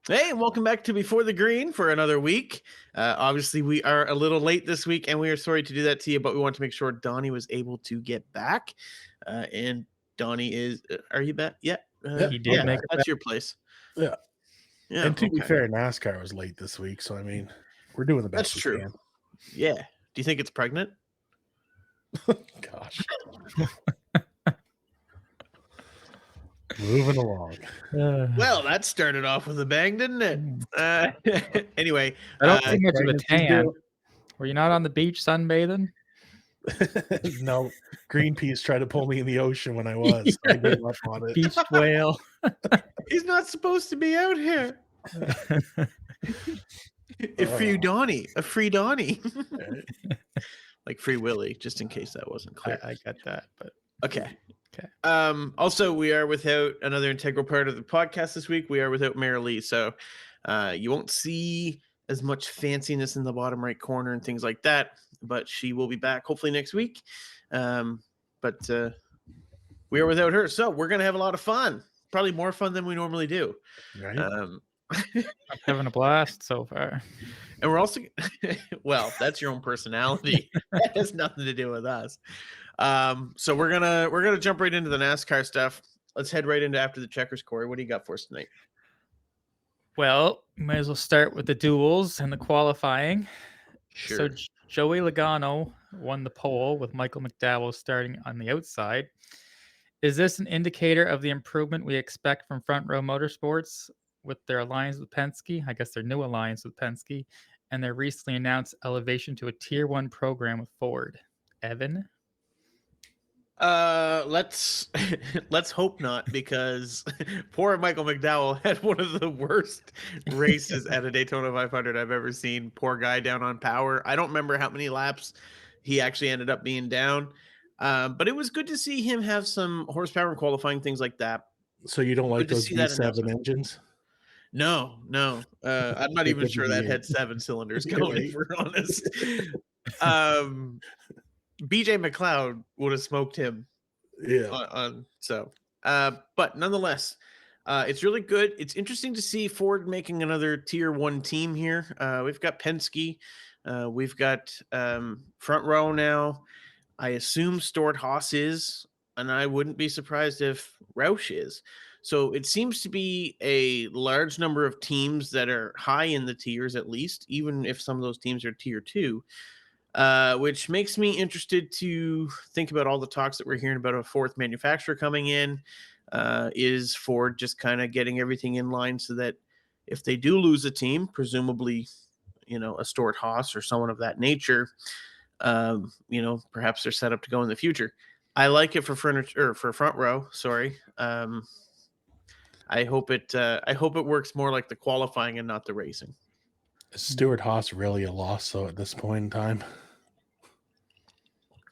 Hey, and welcome back to Before the Green for another week. Obviously, we are a little late this week, and we are sorry to do that to you, but we want to make sure Donnie was able to get back. And Donnie is, are you back? Yeah. Yeah, He I'm did make back. it That's back. your place. Yeah. Yeah. And to be Okay. fair, NASCAR was late this week, so I mean, we're doing the That's best we true. can. Yeah. Do you think it's pregnant? Gosh. Moving along. Well, that started off with a bang, didn't it? Anyway, I don't see much of a pregnancies tan. do. Were you not on the beach sunbathing? No, Greenpeace tried to pull me in the ocean when I was. So I gave up on it. Beach whale. he's not supposed to be out here. A free Donnie. Like Free Willy, just in case that wasn't clear. I got that, but Okay. Okay. Also, we are without another integral part of the podcast this week. We are without Mary Lee, so you won't see as much fanciness in the bottom right corner and things like that. But she will be back hopefully next week. But we are without her, so we're gonna have a lot of fun. Probably more fun than we normally do. Right? I'm having a blast so far. And we're also, well, that's your own personality. That has nothing to do with us. So we're gonna jump right into the NASCAR stuff. Let's head right into after the checkers. Korey, what do you got for us tonight? Well, might as well start with the duels and the qualifying. Sure. So Joey Logano won the pole with Michael McDowell starting on the outside. Is this an indicator of the improvement we expect from Front Row Motorsports with their alliance with Penske? I guess their new alliance with Penske and their recently announced elevation to a Tier 1 program with Ford. Evan? Let's let's hope not, because poor Michael McDowell had one of the worst races at a Daytona 500 I've ever seen. Poor guy down on power. I don't remember how many laps he actually ended up being down. But it was good to see him have some horsepower in qualifying, things like that. So you don't like Good to those see that V7 announcement. engines? No. I'm not They're even good to sure that hear. had 7 cylinders going, Right. if we're honest. BJ McLeod would have smoked him Yeah. but nonetheless, it's really good. It's interesting to see Ford making another Tier 1 team here. We've got Penske, we've got Front Row now. I assume Stewart-Haas is, and I wouldn't be surprised if Roush is. So it seems to be a large number of teams that are high in the tiers, at least, even if some of those teams are Tier 2. Which makes me interested to think about all the talks that we're hearing about a fourth manufacturer coming in. Is Ford just kind of getting everything in line so that if they do lose a team, presumably, a Stewart-Haas or someone of that nature, perhaps they're set up to go in the future. I like it for furniture or for Front Row. Sorry. I hope it works more like the qualifying and not the racing. Is Stewart-Haas really a loss, though, at this point in time?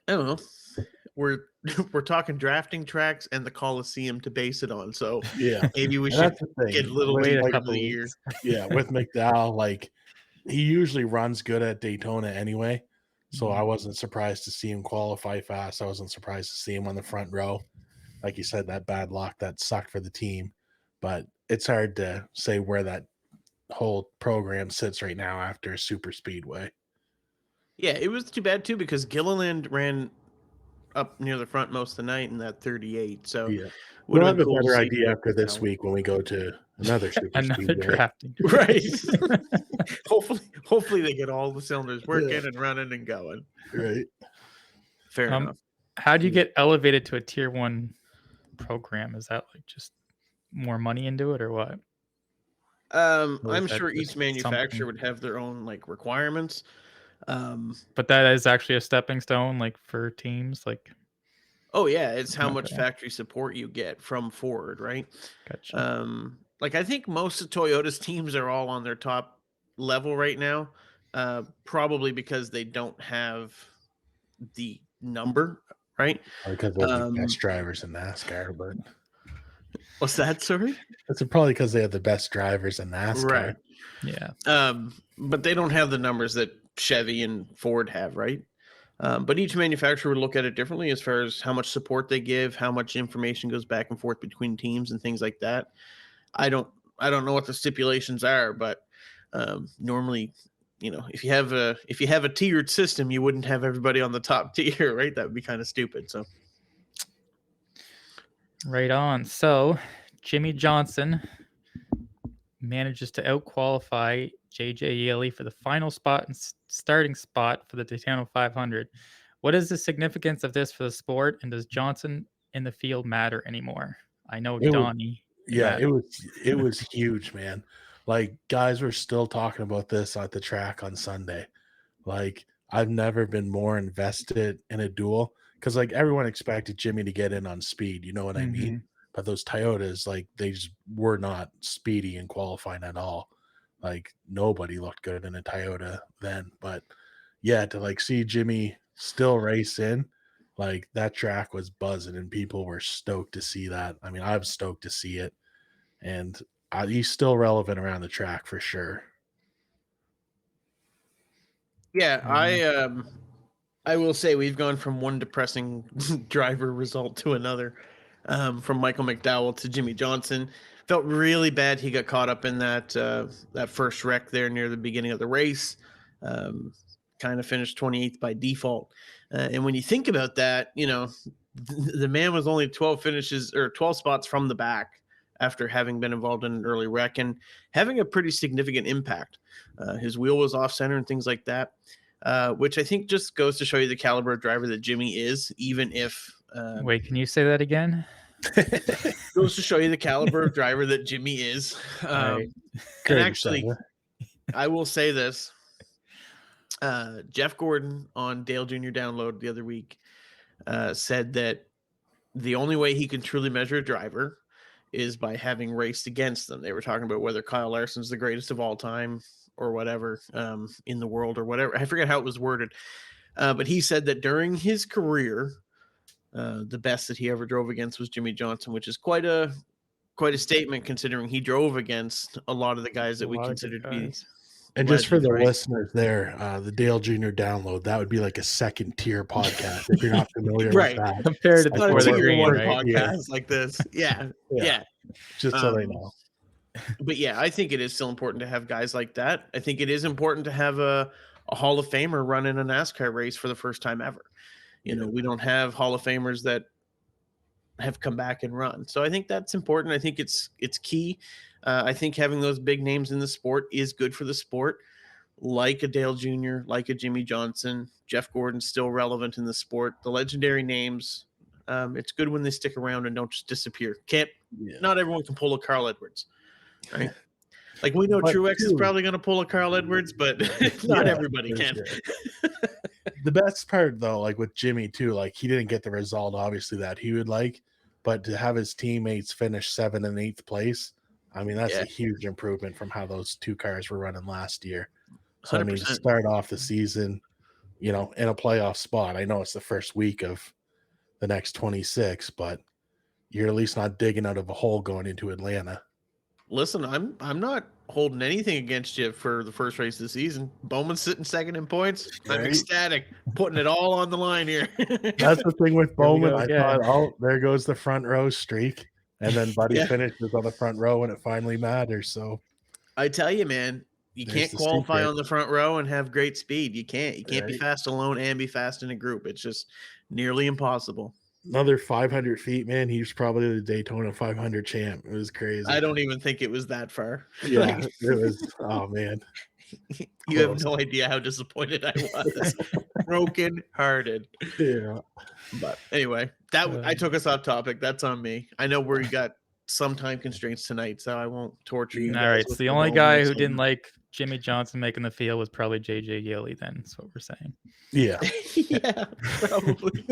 I don't know. We're talking drafting tracks and the Coliseum to base it on. So Yeah. maybe we And should that's the thing. get a little Wait a deeper couple into the weeks. year. Yeah, with McDowell, like he usually runs good at Daytona anyway. So I wasn't surprised to see him qualify fast. I wasn't surprised to see him on the front row. Like you said, that bad luck, that sucked for the team. But it's hard to say where that whole program sits right now after a super speedway. Yeah, it was too bad too, because Gilliland ran up near the front most of the night in that 38. So Yeah. would We'll have have been a cool to better see idea Mike after this McDowell. week when we go to another super Another speedway. drafting. Right. Hopefully they get all the cylinders working and running and going. Right. Fair enough. How do you get elevated to a Tier 1 program? Is that like just more money into it or what? Or I'm is that sure just each manufacturer something- would have their own like requirements. But that is actually a stepping stone, like for teams. Like, Oh yeah, it's how much Okay. factory support you get from Ford, right? gotcha. Like I think most of Toyota's teams are all on their top level right now, probably because they don't have the number, right? Because they're the best drivers in NASCAR, but What's that? Sorry. it's probably because they have the best drivers in NASCAR. Right. Yeah. But they don't have the numbers that Chevy and Ford have, right? But each manufacturer would look at it differently as far as how much support they give, how much information goes back and forth between teams and things like that. I don't I don't know what the stipulations are, but normally, if you have a tiered system, you wouldn't have everybody on the top tier, right? That would be kind of stupid. So Right on. So Jimmie Johnson manages to outqualify JJ Yeley for the final spot and starting spot for the Daytona 500. What is the significance of this for the sport, and does Johnson in the field matter anymore? I know It was, Donnie. yeah, it was huge, man. Like guys were still talking about this at the track on Sunday. Like I've never been more invested in a duel because like everyone expected Jimmie to get in on speed, you know what I mean? But those Toyotas, like they just were not speedy in qualifying at all. Like nobody looked good in a Toyota then. But yeah, to like see Jimmie still race in, like that track was buzzing and people were stoked to see that. I mean, I'm stoked to see it, and he's still relevant around the track for sure. yeah, I will say we've gone from one depressing driver result to another, from Michael McDowell to Jimmie Johnson. Felt really bad he got caught up in that first wreck there near the beginning of the race. Kind of finished 28th by default. And when you think about that, the man was only 12 finishes or 12 spots from the back after having been involved in an early wreck and having a pretty significant impact. His wheel was off center and things like that. Which I think just goes to show you the caliber of driver that Jimmie is, even if Wait, can you say that again? goes to show you the caliber of driver that Jimmie is. Right. And actually, I will say this. Jeff Gordon on Dale Jr. Download the other week said that the only way he can truly measure a driver is by having raced against them. They were talking about whether Kyle Larson's the greatest of all time or whatever, in the world or whatever. I forget how it was worded. But he said that during his career, the best that he ever drove against was Jimmie Johnson, which is quite a statement considering he drove against a lot of the guys that we consider to be. And just for the listeners there, the Dale Jr. Download, that would be like a second tier podcast if you're not familiar with that. Compared to Not the a tier one right? podcast like this. Yeah. Just so they know. But yeah, I think it is still important to have guys like that. I think it is important to have a Hall of Famer run in a NASCAR race for the first time ever. We don't have Hall of Famers that have come back and run. So I think that's important. I think it's key. I think having those big names in the sport is good for the sport, like a Dale Jr., like a Jimmie Johnson. Jeff Gordon's still relevant in the sport. The legendary names, it's good when they stick around and don't just disappear. Not everyone can pull a Carl Edwards, right? Like we know Truex is probably going to pull a Carl Edwards, but not everybody can. Sure. The best part though, like with Jimmie too, like he didn't get the result obviously that he would like, but to have his teammates finish 7th and 8th place, I mean that's a huge improvement from how those two cars were running last year. So 100%. I mean, start off the season, in a playoff spot. I know it's the first week of the next 26, but you're at least not digging out of a hole going into Atlanta. Listen, I'm not holding anything against you for the first race of the season. Bowman's sitting second in points. Right? I'm ecstatic, putting it all on the line here. That's the thing with Bowman. I thought, oh, there goes the front row streak, and then Buddy finishes on the front row when it finally matters. So I tell you, man, you can't qualify on the front row and have great speed. You can't. You can't be fast alone and be fast in a group. It's just nearly impossible. Another 500 feet, man. He was probably the Daytona 500 champ. It was crazy. I don't even think it was that far. Yeah, it was. Oh man, you have no idea how disappointed I was. Broken hearted. Yeah. But anyway, I took us off topic. That's on me. I know we got some time constraints tonight, so I won't torture you. All right. So the only guy who didn't like Jimmie Johnson making the field was probably JJ Yeley. Then that's what we're saying. Yeah. Yeah, probably.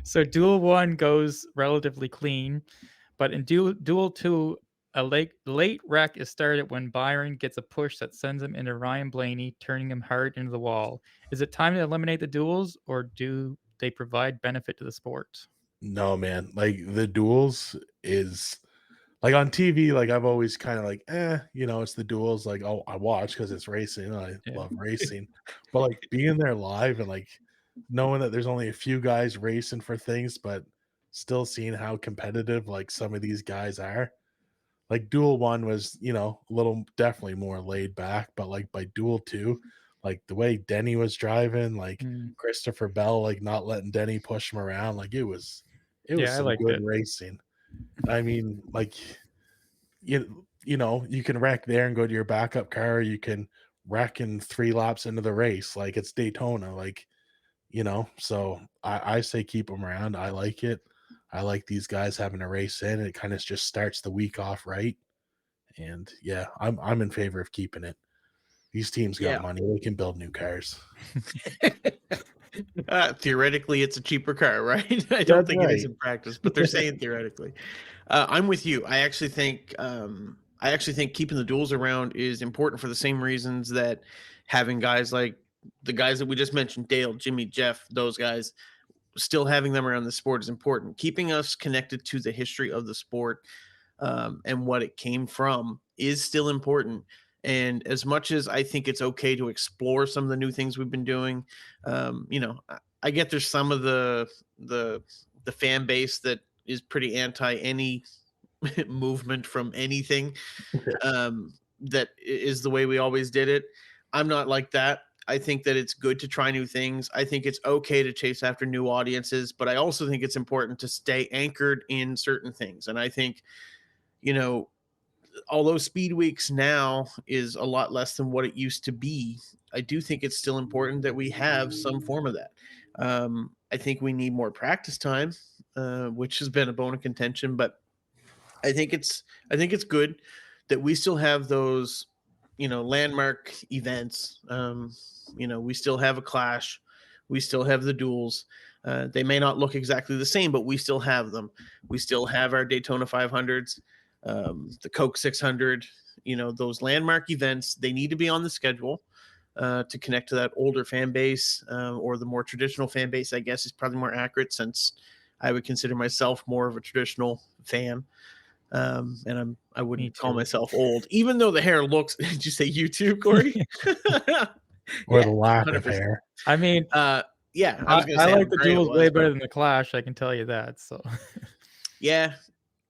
So Duel 1 goes relatively clean, but in Duel 2, a late wreck is started when Byron gets a push that sends him into Ryan Blaney, turning him hard into the wall. Is it time to eliminate the duels, or do they provide benefit to the sport? No, man. Like the duels is like on TV. Like I've always kind of like, it's the duels. Like, oh, I watch because it's racing. I love racing, but like being there live and like knowing that there's only a few guys racing for things, but still seeing how competitive like some of these guys are. like Duel 1 was, a little definitely more laid back, but like by Duel 2, like the way Denny was driving, like Mm. Christopher Bell, like not letting Denny push him around, like it was Yeah, I some liked good it. racing. I mean, like you can wreck there and go to your backup car, or you can wreck in 3 laps into the race. Like it's Daytona, like so I say keep them around. I like it. I like these guys having a race in. It kind of just starts the week off right. And yeah, I'm in favor of keeping it. These teams got Yeah. money. They can build new cars. Theoretically, it's a cheaper car, right? I don't That's think it is right. in practice, but they're saying theoretically. I'm with you. I actually think keeping the duels around is important for the same reasons that having guys like the guys that we just mentioned, Dale, Jimmie, Jeff, those guys, still having them around the sport is important. Keeping us connected to the history of the sport and what it came from is still important. And as much as I think it's okay to explore some of the new things we've been doing, I get there's some of the the fan base that is pretty anti any movement from anything that is the way we always did it. I'm not like that. I think that it's good to try new things. I think it's okay to chase after new audiences, but I also think it's important to stay anchored in certain things. And I think, you know, although Speed Weeks now is a lot less than what it used to be, I do think it's still important that we have some form of that. I think we need more practice time, which has been a bone of contention, but I think it's good that we still have those, landmark events. We still have a clash, we still have the duels. They may not look exactly the same, but we still have them. We still have our Daytona 500s, the Coke 600. Those landmark events. They need to be on the schedule to connect to that older fan base or the more traditional fan base. I guess is probably more accurate since I would consider myself more of a traditional fan. And I Me wouldn't call too. myself old, even though the hair looks. Did you say you too, Corey? Or Yeah, the lack of 100%. hair. I mean, Yeah, I I, was gonna I say how like the gray it duels way was, better but than the Clash. I can tell you that. So yeah, it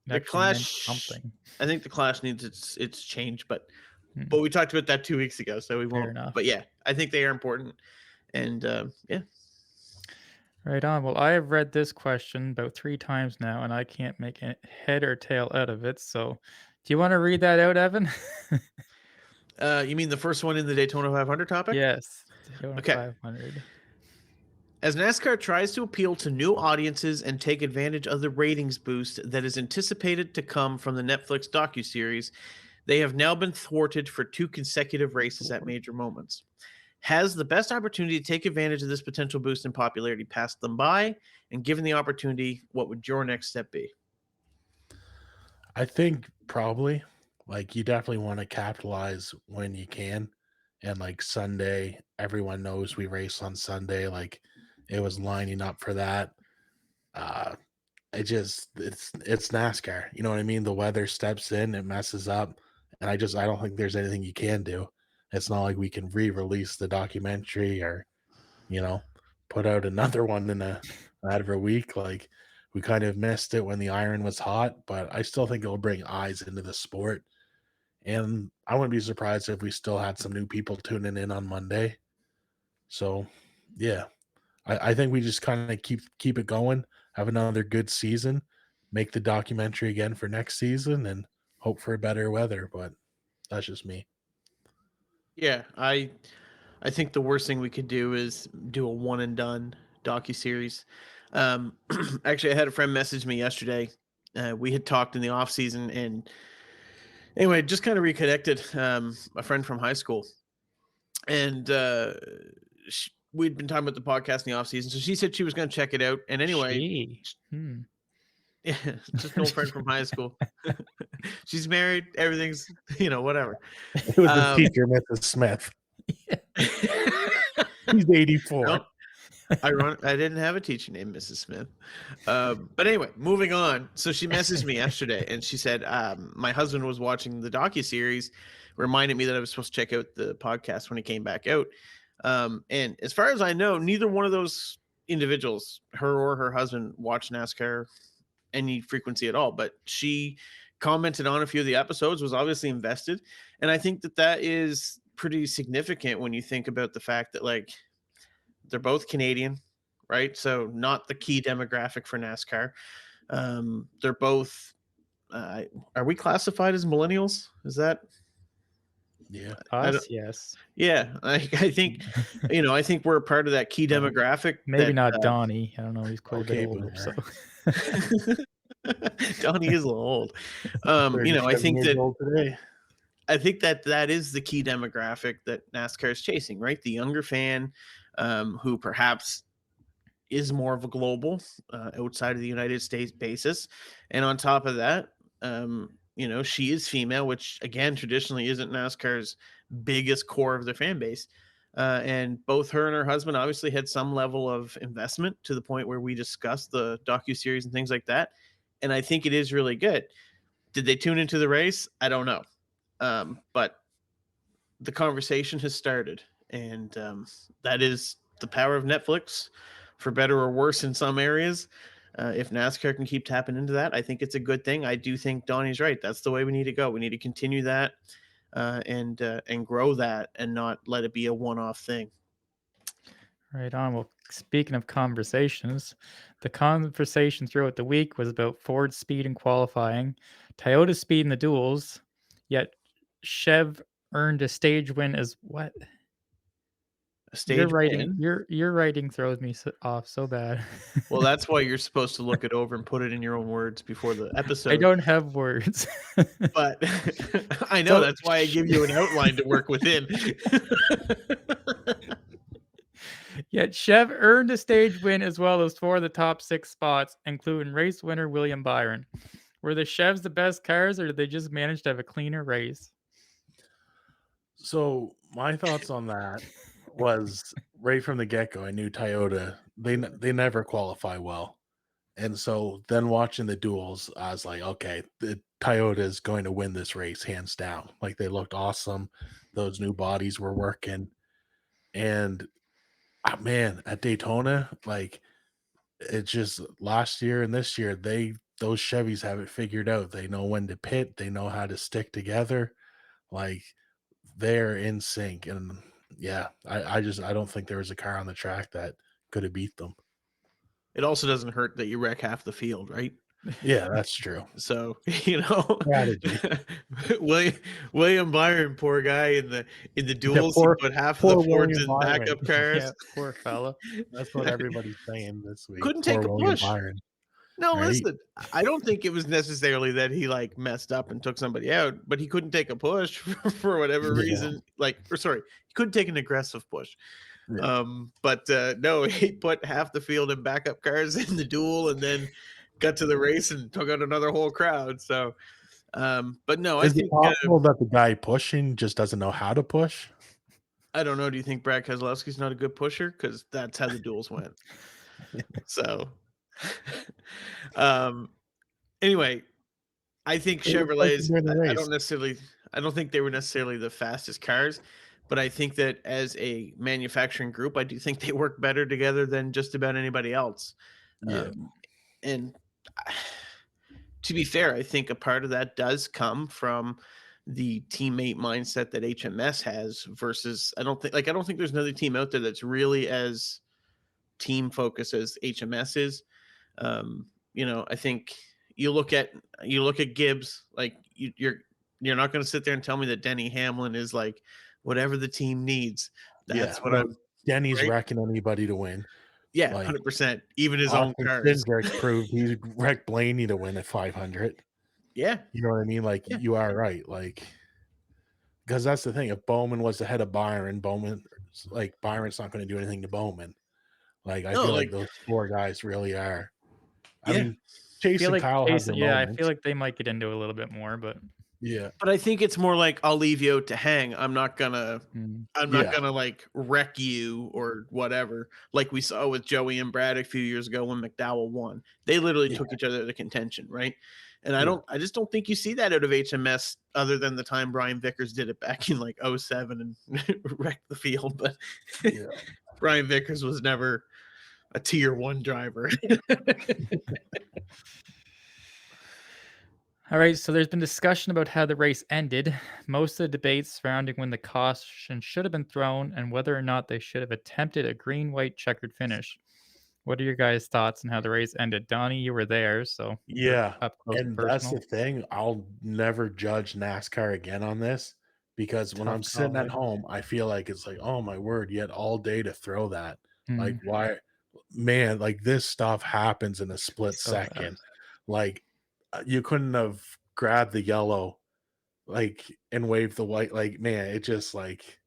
the actually meant Clash. something. I think the Clash needs its change, but Hmm, we talked about that 2 weeks ago, so we fair won't. enough. But yeah, I think they are important, and yeah, Right on. Well, I have read this question about 3 times now, and I can't make a head or tail out of it. So, do you want to read that out, Evan? you mean the first one in the Daytona 500 topic? Yes, Daytona Okay. 500. As NASCAR tries to appeal to new audiences and take advantage of the ratings boost that is anticipated to come from the Netflix docuseries, they have now been thwarted for 2 consecutive races at major moments. Has the best opportunity to take advantage of this potential boost in popularity passed them by? And given the opportunity, what would your next step be? I think probably like you definitely want to capitalize when you can. And like Sunday, everyone knows we race on Sunday. Like it was lining up for that. Uh it's NASCAR. You know what I mean? The weather steps in, it messes up. And I don't think there's anything you can do. It's not like we can re-release the documentary or, you know, put out another one in a out of a week. Like we kind of missed it when the iron was hot, but I still think it'll bring eyes into the sport. And I wouldn't be surprised if we still had some new people tuning in on Monday. So yeah, I think we just kind of keep it going, have another good season, make the documentary again for next season, and hope for better weather. But that's just me. Yeah, I think the worst thing we could do is do a one and done docu-series. Actually, I had a friend message me yesterday. We had talked in the off season, and anyway, just kind of reconnected. A friend from high school, and we'd been talking about the podcast in the off season. So she said she was going to check it out. And anyway, She. Hmm. yeah, just an old friend from high school. She's married. Everything's whatever. It was his Um, teacher, Mrs. Smith. He's 84. no, ironic. I didn't have a teacher named Mrs. Smith. But anyway, moving on. So she messaged me yesterday, and she said my husband was watching the docu-series, reminded me that I was supposed to check out the podcast when it came back out. And as far as I know, neither one of those individuals, her or her husband, watched NASCAR any frequency at all. But she commented on a few of the episodes, was obviously invested. And I think that is pretty significant when you think about the fact that, like, they're both Canadian, right? So not the key demographic for NASCAR. They're both, are we classified as millennials? Is that, Yeah. I don't, Us, yes. yeah, I think, I think we're a part of that key Well, demographic Maybe that, not Donnie. I don't know. He's quite a bit okay, older. So boomer. Donnie is a little old. I 37 think years that old today. that is the key demographic that NASCAR is chasing, right? The younger fan, who perhaps is more of a global, outside of the United States basis. And on top of that, she is female, which again traditionally isn't NASCAR's biggest core of their fan base. And both her and her husband obviously had some level of investment to the point where we discussed the docuseries and things like that. And I think it is really good. Did they tune into the race? I don't know. But the conversation has started, and that is the power of Netflix, for better or worse in some areas. If NASCAR can keep tapping into that, I think it's a good thing. I do think Donnie's right. That's the way we need to go. We need to continue that, and grow that, and not let it be a one-off thing. right on. Well, speaking of conversations, the conversation throughout the week was about Ford's speed in qualifying, Toyota's speed in the duels, yet Chev earned a stage win as what? A Your stage writing, win. your writing throws me off so bad. Well, that's why you're supposed to look it over and put it in your own words before the I episode. don't have words. But I know So that's why I give you an outline to work within. yet Chev earned a stage win as well as 4 of the top 6 spots, including race winner William Byron. Were the Chevs the best cars, or did they just manage to have a cleaner race? So my thoughts on that was right from the get go. I knew Toyota they never qualify well, and so then watching the duels, I was like, okay, the Toyota is going to win this race hands down. Like they looked awesome, those new bodies were working, and man, at Daytona, like it's just last year and this year, those Chevys have it figured out. They know when to pit, they know how to stick together. Like they're in sync. And yeah, I don't think there was a car on the track that could have beat them. It also doesn't hurt that you wreck half the field, right? Yeah, that's true. So Strategy. William, William Byron, poor guy in the Yeah, duels, he put half of the poor Fords William in Byron. backup cars. Yeah, poor fella. That's what everybody's saying this week. Couldn't take Poor a William push. Byron. No, Right? listen, I don't think it was necessarily that he like messed up and took somebody out, but he couldn't take a push for whatever Yeah. reason. He couldn't take an aggressive push. Yeah. But no, he put half the field in backup cars in the duel, and then got to the race and took out another whole crowd. So, but no, I Is it think possible that the guy pushing just doesn't know how to push? I don't know. Do you think Brad Keselowski's not a good pusher? Because that's how the duels went. So, um, anyway, I think It looks like Chevrolets. they're in the I race. don't necessarily. I don't think they were necessarily the fastest cars, but I think that as a manufacturing group, I do think they work better together than just about anybody else. Yeah. And to be fair, I think a part of that does come from the teammate mindset that HMS has versus I don't think there's another team out there that's really as team focused as HMS is. I think you look at Gibbs, like you're not going to sit there and tell me that Denny Hamlin is like whatever the team needs. Yeah. That's what No, I'm Denny's right. wrecking anybody to win. Yeah, Like 100%. Even his own Austin cars. Cindric proved he wrecked Blaney to win at 500. Yeah, You know what I mean? Like yeah. you are right. Like because that's the thing. If Bowman was ahead of Byron's not going to do anything to Bowman. Like I No, feel like like those four guys really are. I yeah. mean, Chase Feel and like Kyle have their I moments. feel like they might get into it a little bit more, but Yeah. But I think it's more like I'll leave you out to hang. I'm not gonna Yeah. like wreck you or whatever. Like we saw with Joey and Brad a few years ago when McDowell won. They literally Yeah. took each other to contention, right? And Yeah. I just don't think you see that out of HMS other than the time Brian Vickers did it back in like 07 and wrecked the field. But Yeah. Brian Vickers was never a tier 1 driver. All right, so there's been discussion about how the race ended. Most of the debates surrounding when the caution should have been thrown and whether or not they should have attempted a green-white checkered finish. What are your guys' thoughts on how the race ended? Donnie, you were there, so you're Yeah, up close and and that's personal. the thing. I'll never judge NASCAR again on this because when Tough I'm sitting call, at eh? home, I feel like it's like, oh my word, you had all day to throw that. Like, Mhm. why, man? Like this stuff happens in a split So second. fast. Like, you couldn't have grabbed the yellow, like, and waved the white. Like, man, it just like,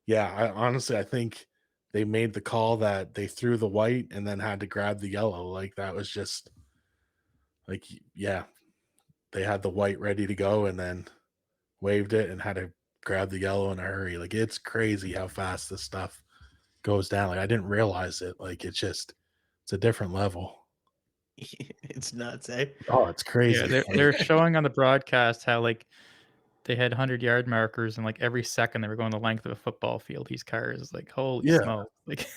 yeah. I honestly, I think they made the call that they threw the white and then had to grab the yellow. Like that was just like, yeah, they had the white ready to go and then waved it and had to grab the yellow in a hurry. Like it's crazy how fast this stuff goes down. Like I didn't realize it. Like it's a different level. It's nuts, eh? Oh, it's Yeah, crazy. they're showing on the broadcast how like they had 100-yard markers and like every second they were going the length of a football field. These cars, it's like holy Yeah. smoke! Like,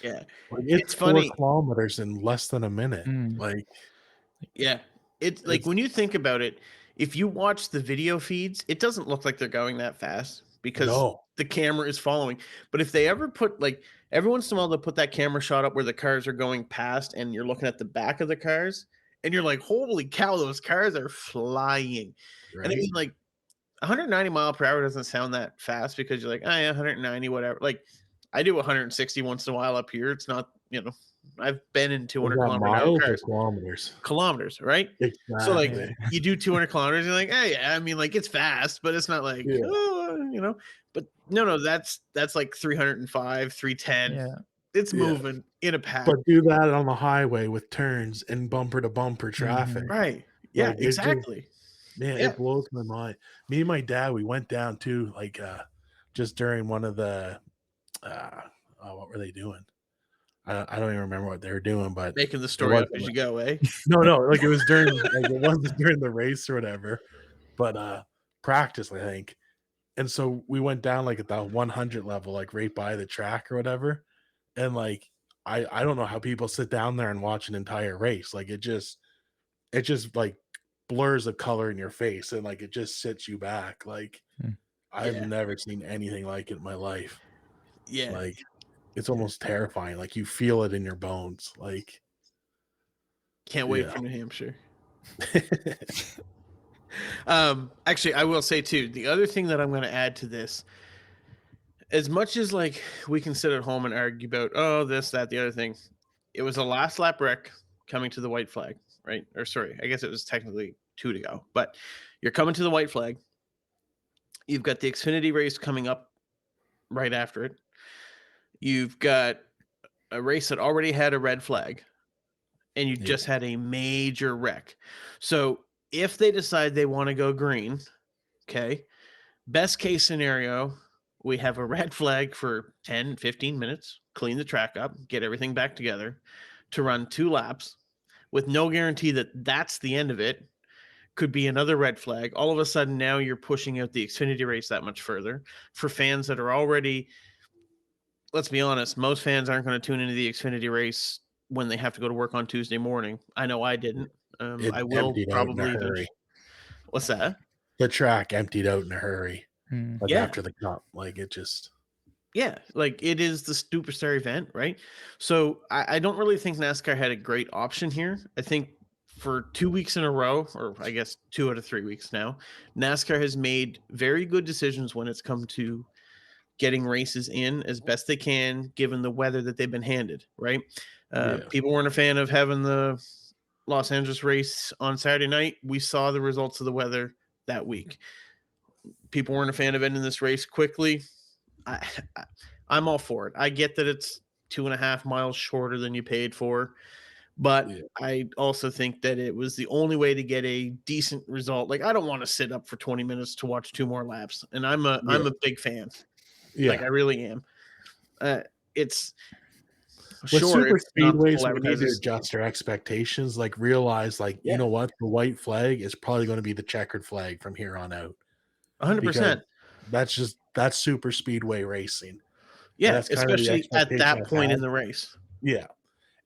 Yeah. Like it's It's 4 funny. kilometers in less than a minute. mm, Like Yeah. It's like it's when you think about it, if you watch the video feeds, it doesn't look like they're going that fast because no, the camera is following. But if they ever put like every once in a while they'll put that camera shot up where the cars are going past and you're looking at the back of the cars and you're like, holy cow, those cars are flying. And I right? mean like 190 mile per hour doesn't sound that fast because you're like, oh yeah, 190, whatever. Like I do 160 once in a while up here. It's not, I've been in Was 200 that kilometer an hour miles or cars, kilometers? right? So like yeah, Exactly. you do 200 kilometers, you're like, hey, yeah, I mean, like it's fast, but it's not like, Yeah. oh. But no, that's like 305, 310. yeah. It's Yeah. moving in a pack. But do that on the highway with turns and bumper to bumper traffic. Mhm. Right. Yeah, Like it just exactly. man, Yeah. it blows my mind. Me and my dad, we went down too, like just during one of the uh what were they doing? I don't even remember what they were doing, but Making the it story up wasn't as like you go, eh? no, like it was during like it wasn't during the race or whatever, but practice, I think. And so we went down like at the 100 level, like right by the track or whatever. And like I don't know how people sit down there and watch an entire race. Like it just like blurs a color in your face and like it just sits you back. Like Mm. I've Yeah. never seen anything like it in my life. Yeah. Like it's almost terrifying. Like you feel it in your bones. Like Can't wait yeah. for New Hampshire. Actually, I will say too, the other thing that I'm going to add to this, as much as like we can sit at home and argue about, oh, this, that, the other thing, it was a last lap wreck coming to the white flag, right? Or sorry, I guess it was technically 2 to go, but you're coming to the white flag. You've got the Xfinity race coming up right after it. You've got a race that already had a red flag, and you Yeah. just had a major wreck. So if they decide they want to go green, okay, best case scenario, we have a red flag for 10, 15 minutes, clean the track up, get everything back together to run 2 laps with no guarantee that that's the end of it. Could be another red flag. All of a sudden, now you're pushing out the Xfinity race that much further for fans that are already, let's be honest, most fans aren't going to tune into the Xfinity race when they have to go to work on Tuesday morning. I know I didn't. It I will emptied out in a probably hurry. eventually. What's that? The track emptied out in a hurry. Mm. Like Yeah. after the cup. Like it just Yeah, like it is the superstar event, right? So I don't really think NASCAR had a great option here. I think for 2 weeks in a row, or I guess 2 out of 3 weeks now, NASCAR has made very good decisions when it's come to getting races in as best they can, given the weather that they've been handed, right? yeah. People weren't a fan of having the Los Angeles race on Saturday night. We saw the results of the weather that week. People weren't a fan of ending this race quickly. I, I'm all for it. I get that it's 2.5 miles shorter than you paid for, but Yeah. I also think that it was the only way to get a decent result. Like I don't want to sit up for 20 minutes to watch 2 more laps, and Yeah. I'm a big fan. Like Yeah. I really am. It's With sure super it's not the speedways, full we need to advertising. adjust our expectations. Like realize, like, you Yeah, know what, the white flag is probably going to be the checkered flag from here on out because 100%. that's super speedway racing, and Yeah, that's kind of the especially at expectation that I've point in had. the race. Yeah,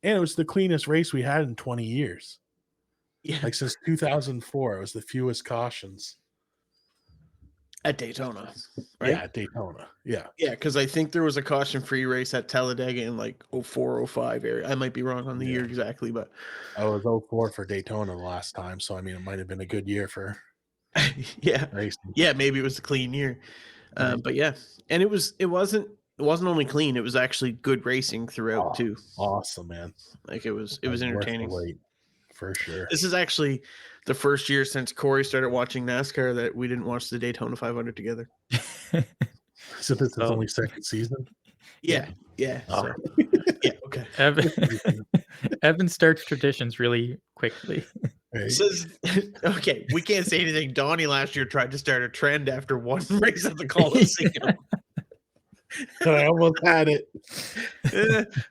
and it was the cleanest race we had in 20 years. Yeah, Like since 2004, it was the fewest cautions. at Daytona, right? Yeah, at Daytona. Yeah. Yeah, because I think there was a caution-free race at Talladega in like 04, 05 area. I might be wrong on the year exactly, but I was 04 for Daytona the last time, so I mean, it might have been a good year for yeah, racing. yeah, maybe it was a clean year. Right. But yeah, and it wasn't only clean; it was actually good racing throughout Oh, too. awesome, man. Like it was Like, worth the entertaining. wait for sure. This is actually the first year since Corey started watching NASCAR that we didn't watch the Daytona 500 together. So this is So- only second season. Yeah, yeah. Oh. So yeah, okay. Evan starts traditions really quickly. Right. Says okay, we can't say anything. Donnie last year tried to start a trend after one race at the Coliseum. I almost had it.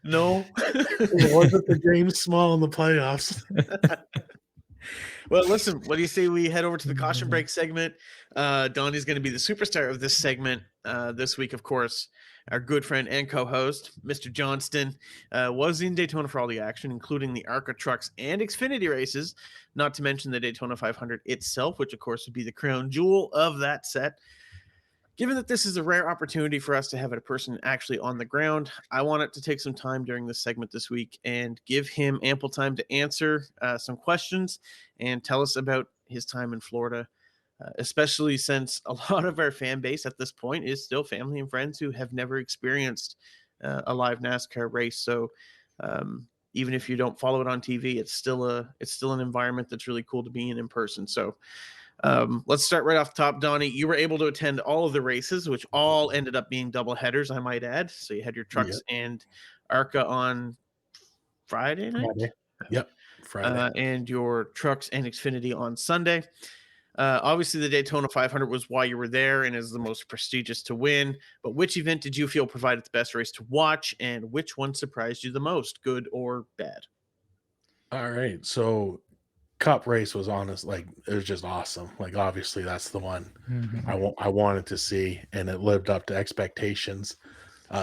No. It wasn't the James Small in the playoffs. Well, listen, what do you say we head over to the caution break segment? Donnie's going to be the superstar of this segment this week, of course. Our good friend and co-host, Mr. Johnston, was in Daytona for all the action, including the ARCA trucks and Xfinity races, not to mention the Daytona 500 itself, which, of course, would be the crown jewel of that set. Given that this is a rare opportunity for us to have a person actually on the ground, I wanted to take some time during this segment this week and give him ample time to answer some questions and tell us about his time in Florida, especially since a lot of our fan base at this point is still family and friends who have never experienced a live NASCAR race. So even if you don't follow it on TV, it's still an environment that's really cool to be in person. So let's start right off the top. Donnie, you were able to attend all of the races, which all ended up being double headers, I might add. So you had your trucks and ARCA on Friday night. Friday. Yep. Friday. And your trucks and Xfinity on Sunday. Obviously, the Daytona 500 was why you were there and is the most prestigious to win. But which event did you feel provided the best race to watch, and which one surprised you the most, good or bad? All right. So Cup race was honest, like it was just awesome. Like obviously that's the one I wanted to see, and it lived up to expectations.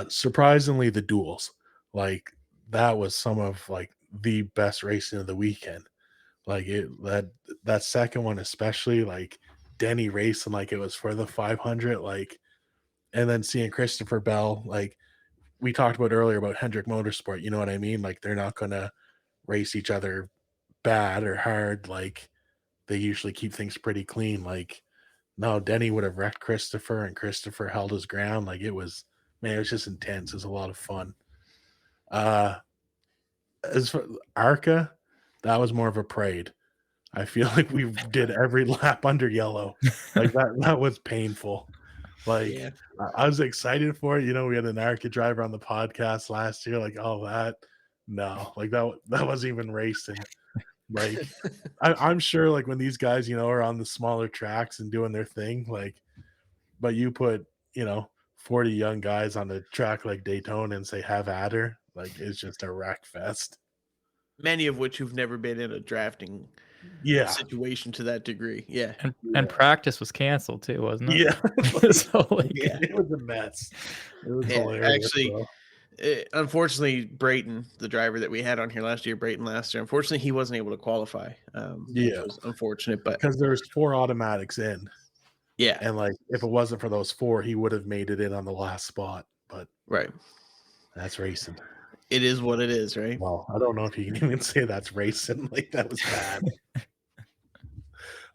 Surprisingly, the duels, like that was some of like the best racing of the weekend. Like that second one, especially like Denny racing like it was for the 500, like, and then seeing Christopher Bell, like we talked about earlier about Hendrick Motorsport. You know what I mean? Like they're not gonna race each other bad or hard. Like they usually keep things pretty clean. Like no, Denny would have wrecked Christopher, and Christopher held his ground. Like it was, man, it was just intense. It was a lot of fun. As for ARCA, that was more of a parade. I feel like we did every lap under yellow. Like that was painful. Like Yeah. I was excited for it. You know, we had an ARCA driver on the podcast last year, like all that. No, like that wasn't even racing. Like I'm sure like when these guys, you know, are on the smaller tracks and doing their thing, like, but you put, you know, 40 young guys on a track like Daytona and say have at her, like it's just a wreck fest. Many of which who've never been in a drafting situation to that degree. Yeah. And practice was canceled too, wasn't it? Yeah. So like, Yeah. It was a mess. It was Yeah, hilarious. actually, unfortunately, Brayton, the driver that we had on here last year, unfortunately, he wasn't able to qualify, which was unfortunate. But because there's 4 automatics in, yeah, and like if it wasn't for those 4, he would have made it in on the last spot. But right, that's racing. it is what it is, right? Well, I don't know if you can even say that's racing. Like that was bad.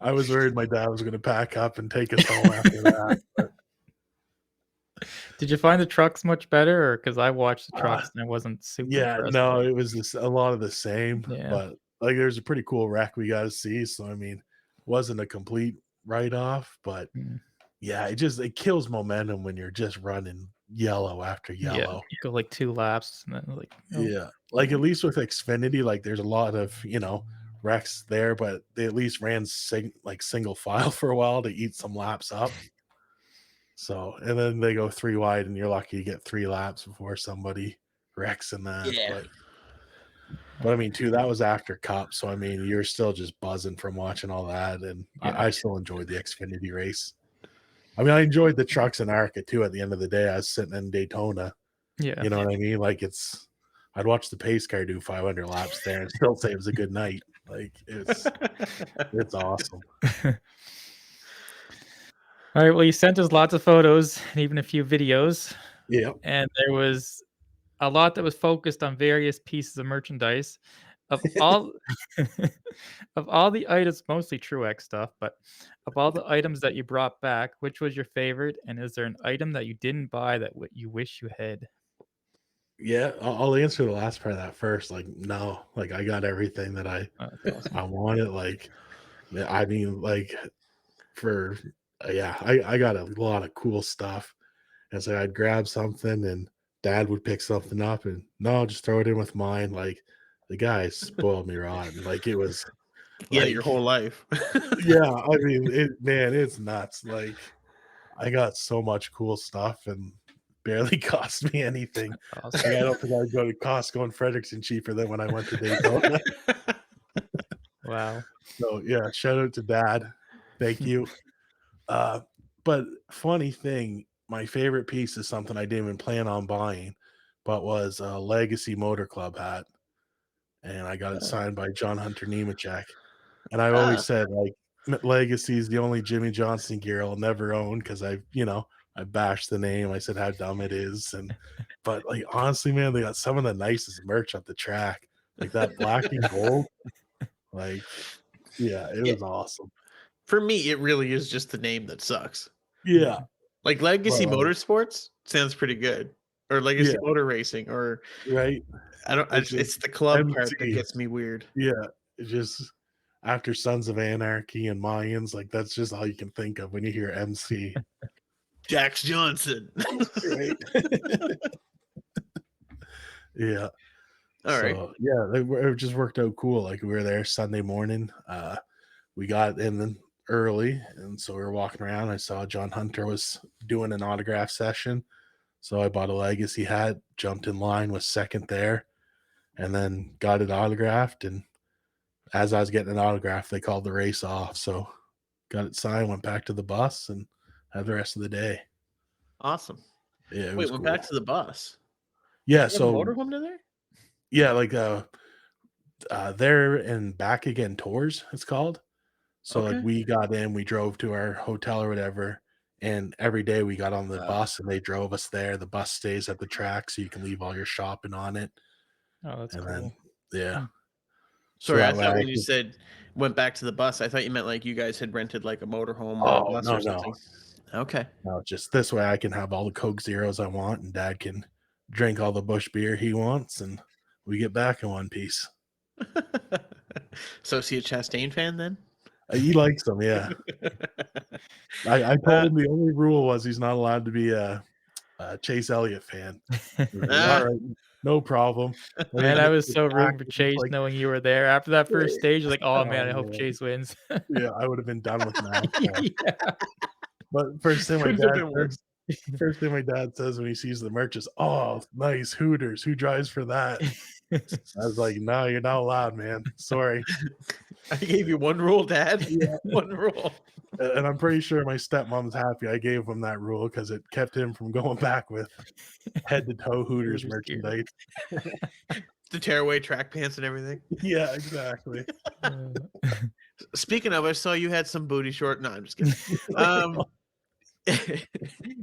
I was worried my dad was going to pack up and take us home after that. But did you find the trucks much better, or because I watched the trucks and it wasn't super? yeah, impressive? no, it was a lot of the same. Yeah. But like there's a pretty cool wreck we got to see. So I mean, wasn't a complete write-off, but yeah, it kills momentum when you're just running yellow after yellow. Yeah, you go like 2 laps and then like Yeah, like at least with Xfinity, like there's a lot of, you know, wrecks there, but they at least ran single file for a while to eat some laps up. So, and then they go 3 wide, and you're lucky to get 3 laps before somebody wrecks in that. Yeah. But I mean, too, that was after Cup, so I mean, you're still just buzzing from watching all that, and I still enjoyed the Xfinity race. I mean, I enjoyed the trucks in ARCA too. At the end of the day, I was sitting in Daytona. Yeah, You know what I mean? Like I'd watch the pace car do 500 laps there and still say it was a good night. Like it's awesome. All right. Well, you sent us lots of photos and even a few videos, Yep. and there was a lot that was focused on various pieces of merchandise. Of all of all the items, mostly Truex stuff, but of all the items that you brought back, which was your favorite? And is there an item that you didn't buy that you wish you had? Yeah, I'll answer the last part of that first. Like, no, like I got everything that Oh, that's awesome. I wanted. Like, I mean, like for yeah, I got a lot of cool stuff. And so I'd grab something, and Dad would pick something up, and no, just throw it in with mine. Like the guy spoiled me rotten. Like it was Yeah, your like, whole life. yeah, I mean, man, it's nuts. Like I got so much cool stuff and barely cost me anything. Awesome. Like I don't think I'd go to Costco in Fredericton cheaper than when I went to Daytona. Wow. So yeah, shout out to Dad. Thank you. Uh, but funny thing, my favorite piece is something I didn't even plan on buying, but was a Legacy Motor Club hat, and I got it signed by John Hunter Nemechek. And I always Ah, said like Legacy is the only Jimmy Johnson gear I'll never own because I bashed the name. I said how dumb it is, and but like honestly, man, they got some of the nicest merch at the track, like that black and gold. Like, yeah, it yeah, was awesome. for me, it really is just the name that sucks. Yeah, Like but Legacy Motorsports sounds pretty good, or yeah, Legacy Motor Racing, or right. I don't. It's just It's the club part that MC. gets me weird. Yeah, it just after Sons of Anarchy and Mayans, like that's just all you can think of when you hear MC, Jax Johnson. right? Yeah. All right. So yeah, it just worked out cool. Like we were there Sunday morning. We got in early, and so we were walking around. I saw John Hunter was doing an autograph session, so I bought a Legacy hat, jumped in line, was second there, and then got it autographed. And as I was getting an autograph, they called the race off. So got it signed, went back to the bus, and had the rest of the day. Awesome. Yeah, it Wait, was went cool. back to the bus. Yeah, You have a so motorhome to there? yeah, like there and back again tours, it's called. So like Okay. we got in, we drove to our hotel or whatever, and every day we got on the bus and they drove us there. The bus stays at the track, so you can leave all your shopping on it. Oh, that's And then cool. yeah, Hmm. so Sorry, I that way thought I when you could. said went back to the bus, I thought you meant like you guys had rented like a motorhome or a Oh bus no, or no, something. Okay. no, just this way I can have all the Coke Zeros I want, and Dad can drink all the Bush beer he wants, and we get back in one piece. So, is he a Chastain fan then? He likes them, yeah. I told Uh, him the only rule was he's not allowed to be a Chase Elliott fan. He's like, all ah, right, no problem. When they Man, I get to was the so track, rooting for it's just Chase like, knowing you were there. After that first stage, you're like, oh man, I oh hope man, Chase wins. yeah, I would have been done with NASCAR. Yeah. But first thing my couldn't have dad been said, worse. first thing my dad says when he sees the merch is, "Oh, nice Hooters. Who drives for that?" I was like, "No, you're not allowed, man. Sorry." I gave you one rule, Dad. Yeah, One rule. and I'm pretty sure my stepmom's happy I gave him that rule because it kept him from going back with head to toe Hooters Hooters gear. merchandise. The tearaway track pants and everything. Yeah, exactly. Speaking of, I saw you had some booty short. No, I'm just kidding. Um,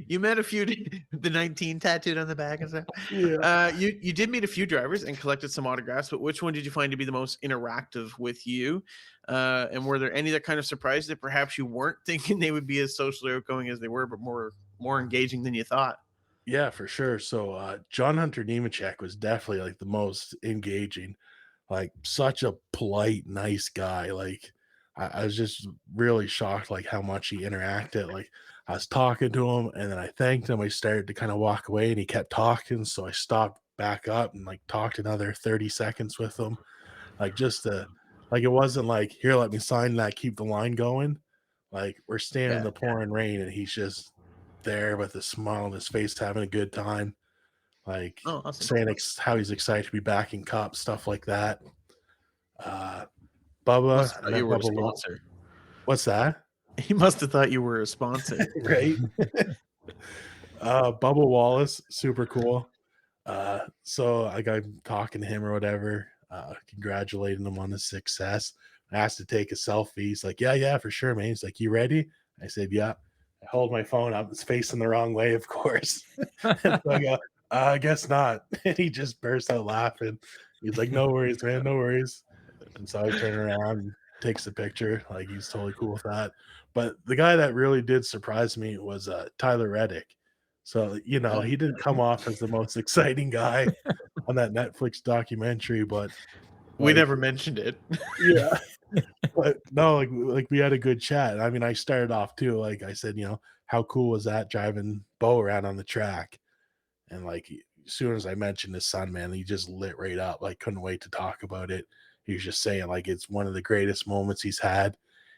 you met a few the 19 tattooed on the back and stuff. Yeah. You did meet a few drivers and collected some autographs, but which one did you find to be the most interactive with you? And were there any that kind of surprised that perhaps you weren't thinking they would be as socially outgoing as they were, but more engaging than you thought? Yeah, for sure. So John Hunter Nemechek was definitely like the most engaging, like such a polite, nice guy. Like I was just really shocked like how much he interacted. Like I was talking to him and then I thanked him. I started to kind of walk away and he kept talking. So I stopped back up and like talked another 30 seconds with him. Like just to like it wasn't like, here, let me sign that, keep the line going. Like we're standing in Yeah. the pouring rain and he's just there with a smile on his face, having a good time, like Oh, awesome. saying how he's excited to be back in Cup, stuff like that. Uh, Bubba, Must have I thought met you were a Bubba. sponsor. What's that? He must have thought you were a sponsor. Right? Bubba Wallace, super cool. So I got talking to him or whatever. congratulating him on his success. I asked to take a selfie. He's like, yeah, for sure, man. He's like, you ready? I said, yeah. I hold my phone up. It's facing the wrong way, of course. And so I go, I guess not. And he just bursts out laughing. He's like, no worries, man, no worries. And so I turn around and takes the picture. Like, he's totally cool with that. But the guy that really did surprise me was Tyler Reddick. So, he didn't come off as the most exciting guy on that Netflix documentary, but We like, never mentioned it. yeah. But no, like we had a good chat. I mean, I started off too. Like I said, how cool was that driving Bo around on the track? And like as soon as I mentioned his son, man, he just lit right up. Like couldn't wait to talk about it. He was just saying like it's one of the greatest moments he's had.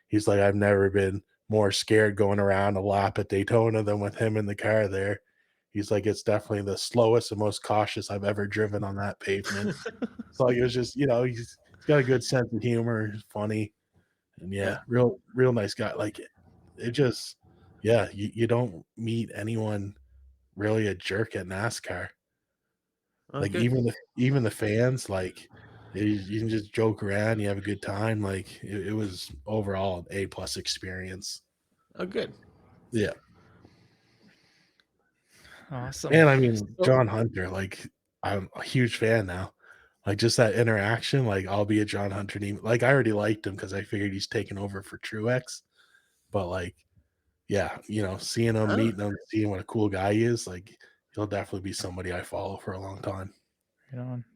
He's like, I've never been more scared going around a lap at Daytona than with him in the car there. He's like, it's definitely the slowest and most cautious I've ever driven on that pavement. So like it was just, he's got a good sense of humor, he's funny. And yeah, real nice guy. Like it just, yeah, you don't meet anyone really a jerk at NASCAR. Like good. even the fans, like you can just joke around, you have a good time. Like it was overall an A+ experience. Oh, good. Yeah. Awesome. And I mean, John Hunter, like I'm a huge fan now. Like just that interaction, like I'll be a John Hunter team. Like I already liked him because I figured he's taking over for Truex. But like, yeah, seeing him, meeting him, seeing what a cool guy he is, like he'll definitely be somebody I follow for a long time.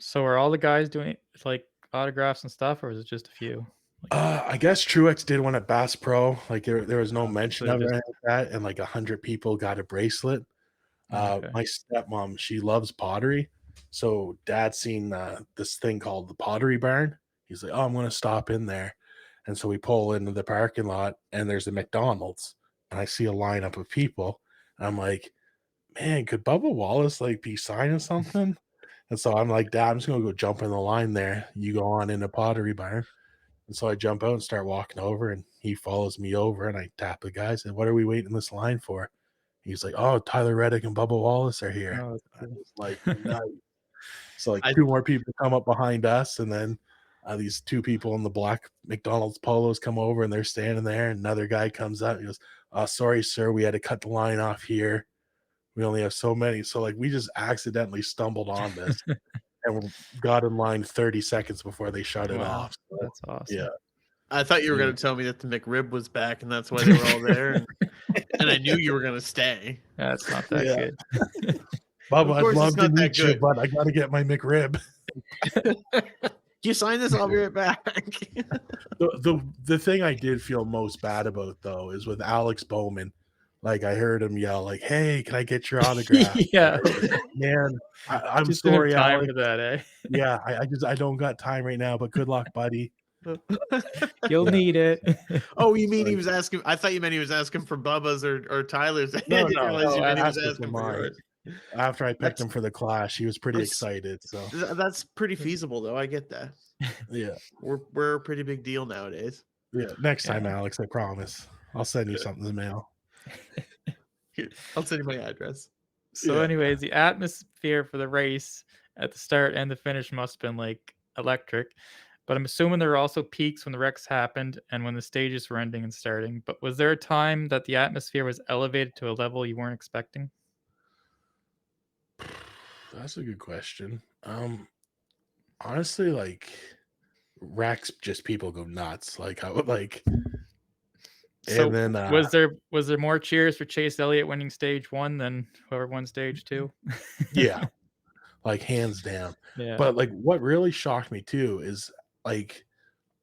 So are all the guys doing like autographs and stuff, or is it just a few? I guess Truex did one at Bass Pro. Like there was no mention so of it just- like that, and like 100 people got a bracelet. Okay. My stepmom, she loves pottery, so Dad seen this thing called the Pottery Barn. He's like, "Oh, I'm gonna stop in there," and so we pull into the parking lot, and there's a McDonald's, and I see a lineup of people, and I'm like, "Man, could Bubba Wallace like be signing something?" And so I'm like, "Dad, I'm just gonna go jump in the line there. You go on in the Pottery Barn." And so I jump out and start walking over, and he follows me over, and I tap the guy. I said, "What are we waiting in this line for?" He's like, "Oh, Tyler Reddick and Bubba Wallace are here." Oh, that's I cool. was like, "Nice." So like I- two more people come up behind us, and then these two people in the black McDonald's polos come over, and they're standing there. And another guy comes up. He goes, "Sorry, sir, we had to cut the line off here. We only have so many." So like we just accidentally stumbled on this and got in line 30 seconds before they shut it Wow, off. So, that's awesome. yeah. I thought you were Yeah. going to tell me that the McRib was back, and that's why they were all there. And I knew you were going to stay. That's not that Yeah. good. Bubba, Of I'd course, love it's to not that meet you, good. but I got to get my McRib. You sign this, I'll be right back. The thing I did feel most bad about though is with Alex Bowman. Like I heard him yell, like, "Hey, can I get your autograph?" Yeah. Man, I'm Just didn't have sorry, time Alex. for that, eh? Yeah, I don't got time right now, but good luck, buddy. You'll Yeah. need it. Oh, you mean he Like, was asking? I thought you meant he was asking for Bubba's or Tyler's. I no, didn't realize you meant he was asking for asking for mine. yours. After I picked That's him for the Clash, he was pretty that's- excited. So that's pretty feasible, though. I get that. yeah, We're a pretty big deal nowadays. yeah. Next time, Yeah. Alex, I promise. I'll send you something in the mail. Here, I'll send you my address. So, Yeah. anyways, the atmosphere for the race at the start and the finish must have been like electric. But I'm assuming there were also peaks when the wrecks happened and when the stages were ending and starting. But was there a time that the atmosphere was elevated to a level you weren't expecting? That's a good question. Honestly, like Rex, just people go nuts. Like I would like, So and then was there more cheers for Chase Elliott winning stage 1 than whoever won stage 2? yeah, like hands down. Yeah. But like, what really shocked me too is like,